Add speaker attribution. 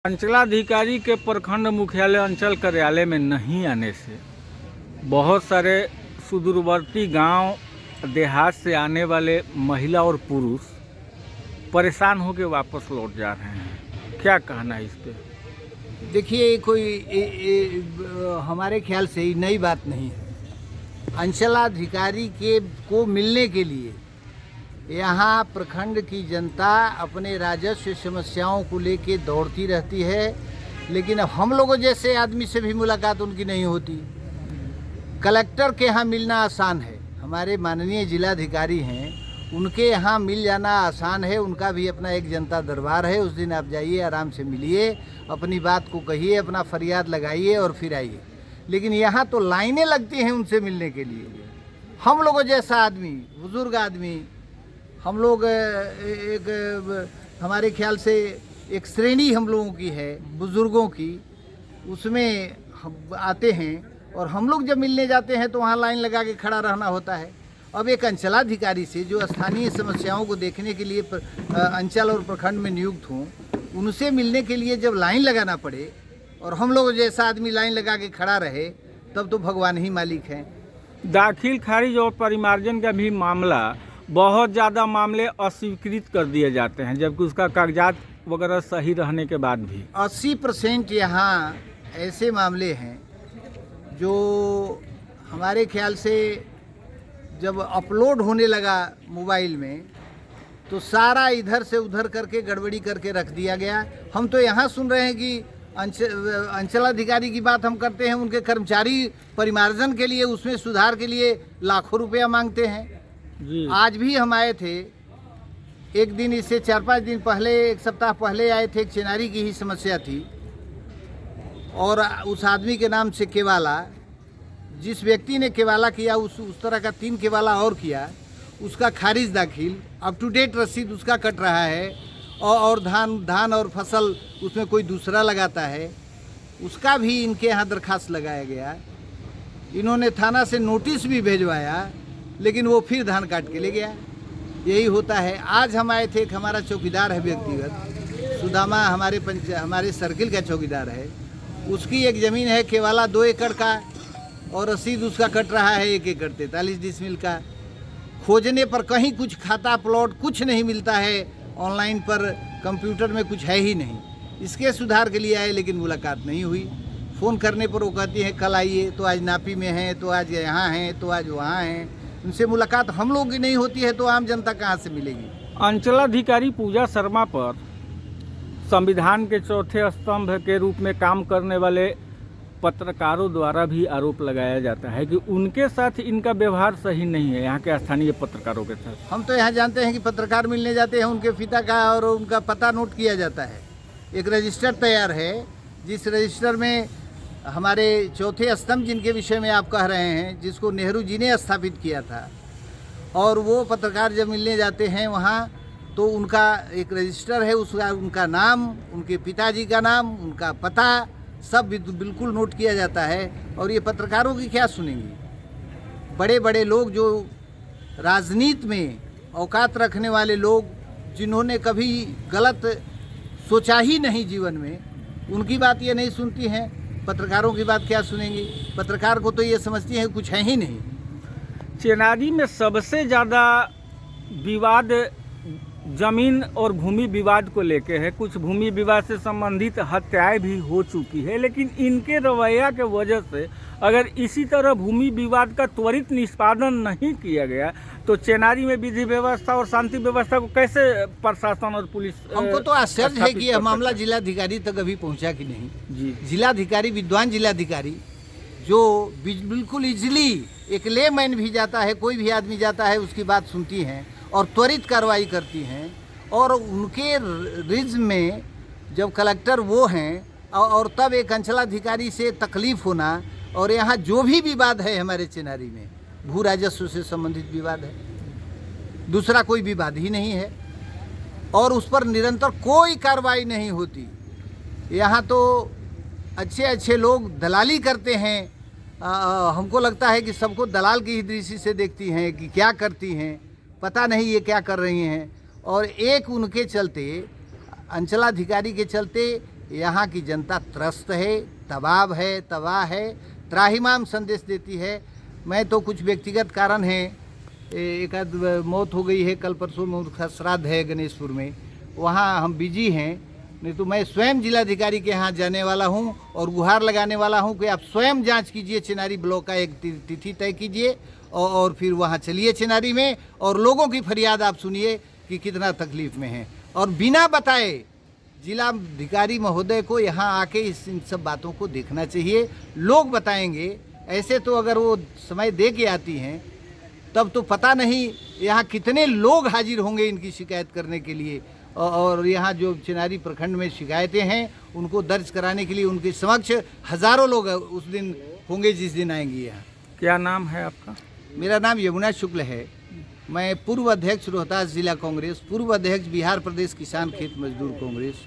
Speaker 1: अंचलाधिकारी के प्रखंड मुख्यालय अंचल कार्यालय में नहीं आने से बहुत सारे सुदूरवर्ती गांव देहात से आने वाले महिला और पुरुष परेशान होकर वापस लौट जा रहे हैं। क्या कहना है इस पे?
Speaker 2: देखिए, हमारे ख्याल से ही नई बात नहीं है। अंचलाधिकारी को मिलने के लिए यहाँ प्रखंड की जनता अपने राजस्व समस्याओं को लेके दौड़ती रहती है, लेकिन अब हम लोगों जैसे आदमी से भी मुलाकात उनकी नहीं होती। कलेक्टर के यहाँ मिलना आसान है, हमारे माननीय जिलाधिकारी हैं, उनके यहाँ मिल जाना आसान है। उनका भी अपना एक जनता दरबार है, उस दिन आप जाइए, आराम से मिलिए, अपनी बात को कहिए, अपना फरियाद लगाइए और फिर आइए। लेकिन यहाँ तो लाइनें लगती हैं उनसे मिलने के लिए। हम लोगों जैसा आदमी, बुजुर्ग आदमी, हम लोग हमारे ख्याल से एक श्रेणी हम लोगों की है बुजुर्गों की, उसमें हम आते हैं और हम लोग जब मिलने जाते हैं तो वहाँ लाइन लगा के खड़ा रहना होता है। अब एक अंचलाधिकारी से जो स्थानीय समस्याओं को देखने के लिए अंचल और प्रखंड में नियुक्त हों, उनसे मिलने के लिए जब लाइन लगाना पड़े और हम लोग जैसा आदमी लाइन लगा के खड़ा रहे, तब तो भगवान ही मालिक हैं।
Speaker 1: दाखिल खारिज और परिमार्जन का भी मामला, बहुत ज़्यादा मामले अस्वीकृत कर दिए जाते हैं जबकि उसका कागजात वगैरह सही रहने के बाद भी
Speaker 2: 80% यहाँ ऐसे मामले हैं जो हमारे ख्याल से जब अपलोड होने लगा मोबाइल में तो सारा इधर से उधर करके गड़बड़ी करके रख दिया गया। हम तो यहाँ सुन रहे हैं कि अंचलाधिकारी की बात हम करते हैं, उनके कर्मचारी परिमार्जन के लिए, उसमें सुधार के लिए लाखों रुपया मांगते हैं
Speaker 1: जी।
Speaker 2: आज भी हम आए थे, एक दिन इससे 4-5 दिन पहले, एक सप्ताह पहले आए थे। एक चिनारी की ही समस्या थी और उस आदमी के नाम से केवाला, जिस व्यक्ति ने केवाला किया उस तरह का 3 केवाला और किया, उसका खारिज दाखिल, अप टू डेट रसीद उसका कट रहा है और धान और फसल उसमें कोई दूसरा लगाता है, उसका भी इनके यहाँ दरखास्त लगाया गया। इन्होंने थाना से नोटिस भी भेजवाया, लेकिन वो फिर धान काट के ले गया। यही होता है। आज हम आए थे, एक हमारा चौकीदार है व्यक्तिगत, सुदामा हमारे सर्किल का चौकीदार है, उसकी एक ज़मीन है केवाला 2 एकड़ का और रसीद उसका कट रहा है 1 एकड़ 43 डिसमिल का। खोजने पर कहीं कुछ खाता प्लॉट कुछ नहीं मिलता है, ऑनलाइन पर कंप्यूटर में कुछ है ही नहीं। इसके सुधार के लिए आए लेकिन मुलाकात नहीं हुई। फ़ोन करने पर वो कहती हैं कल आइए, तो आज नापी में हैं, तो आज यहाँ हैं, तो आज वहाँ हैं। उनसे मुलाकात हम लोगों की नहीं होती है तो आम जनता कहाँ से मिलेगी?
Speaker 1: अंचलाधिकारी पूजा शर्मा पर संविधान के चौथे स्तंभ के रूप में काम करने वाले पत्रकारों द्वारा भी आरोप लगाया जाता है कि उनके साथ इनका व्यवहार सही नहीं है, यहाँ के स्थानीय पत्रकारों के साथ।
Speaker 2: हम तो यहाँ जानते हैं कि पत्रकार मिलने जाते हैं, उनके पिता का और उनका पता नोट किया जाता है। एक रजिस्टर तैयार है, जिस रजिस्टर में हमारे चौथे स्तंभ जिनके विषय में आप कह रहे हैं, जिसको नेहरू जी ने स्थापित किया था, और वो पत्रकार जब मिलने जाते हैं वहाँ तो उनका एक रजिस्टर है, उसका उनका नाम, उनके पिताजी का नाम, उनका पता सब बिल्कुल नोट किया जाता है। और ये पत्रकारों की क्या सुनेंगी? बड़े बड़े लोग जो राजनीति में औकात रखने वाले लोग, जिन्होंने कभी गलत सोचा ही नहीं जीवन में, उनकी बात ये नहीं सुनती हैं, पत्रकारों की बात क्या सुनेंगी? पत्रकार को तो ये समझती हैं कुछ है ही नहीं।
Speaker 1: चेनारी में सबसे ज़्यादा विवाद जमीन और भूमि विवाद को लेके है। कुछ भूमि विवाद से संबंधित हत्याएं भी हो चुकी है, लेकिन इनके रवैया के वजह से अगर इसी तरह भूमि विवाद का त्वरित निष्पादन नहीं किया गया तो चेनारी में विधि व्यवस्था और शांति व्यवस्था को कैसे प्रशासन और पुलिस?
Speaker 2: हमको तो आश्चर्य है कि यह मामला जिलाधिकारी तक अभी पहुंचा कि नहीं।
Speaker 1: जी,
Speaker 2: जिलाधिकारी, विद्वान जिलाधिकारी, जो बिल्कुल इजीली एक लेमैन भी जाता है, कोई भी आदमी जाता है, उसकी बात सुनती हैं और त्वरित कार्रवाई करती हैं। और उनके रिज्म में जब कलेक्टर वो हैं और तब एक अंचलाधिकारी से तकलीफ होना, और यहाँ जो भी विवाद है हमारे चेनारी में भू राजस्व से संबंधित विवाद है, दूसरा कोई विवाद ही नहीं है, और उस पर निरंतर कोई कार्रवाई नहीं होती। यहाँ तो अच्छे अच्छे लोग दलाली करते हैं। हमको लगता है कि सबको दलाल की ही दृष्टि से देखती हैं कि क्या करती हैं, पता नहीं ये क्या कर रही हैं। और एक उनके चलते, अंचलाधिकारी के चलते यहाँ की जनता त्रस्त है, तबाह है, त्राहिमाम संदेश देती है। मैं तो कुछ व्यक्तिगत कारण है, एक आध मौत हो गई है, कल परसों में उनका श्राद्ध है गणेशपुर में, वहाँ हम बिजी हैं। नहीं तो मैं स्वयं जिलाधिकारी के यहाँ जाने वाला हूँ और गुहार लगाने वाला हूँ कि आप स्वयं जांच कीजिए, चिनारी ब्लॉक का एक तिथि तय कीजिए और फिर वहाँ चलिए चिनारी में और लोगों की फरियाद आप सुनिए कि कितना तकलीफ में है। और बिना बताए जिलाधिकारी महोदय को यहाँ आके इन सब बातों को देखना चाहिए, लोग बताएंगे। ऐसे तो अगर वो समय दे के आती हैं तब तो पता नहीं यहाँ कितने लोग हाजिर होंगे इनकी शिकायत करने के लिए, और यहाँ जो चिनारी प्रखंड में शिकायतें हैं उनको दर्ज कराने के लिए उनके समक्ष हजारों लोग उस दिन होंगे जिस दिन आएंगे यहाँ।
Speaker 1: क्या नाम है आपका?
Speaker 2: मेरा नाम यमुना शुक्ल है। मैं पूर्व अध्यक्ष रोहतास जिला कांग्रेस, पूर्व अध्यक्ष बिहार प्रदेश किसान खेत मजदूर कांग्रेस,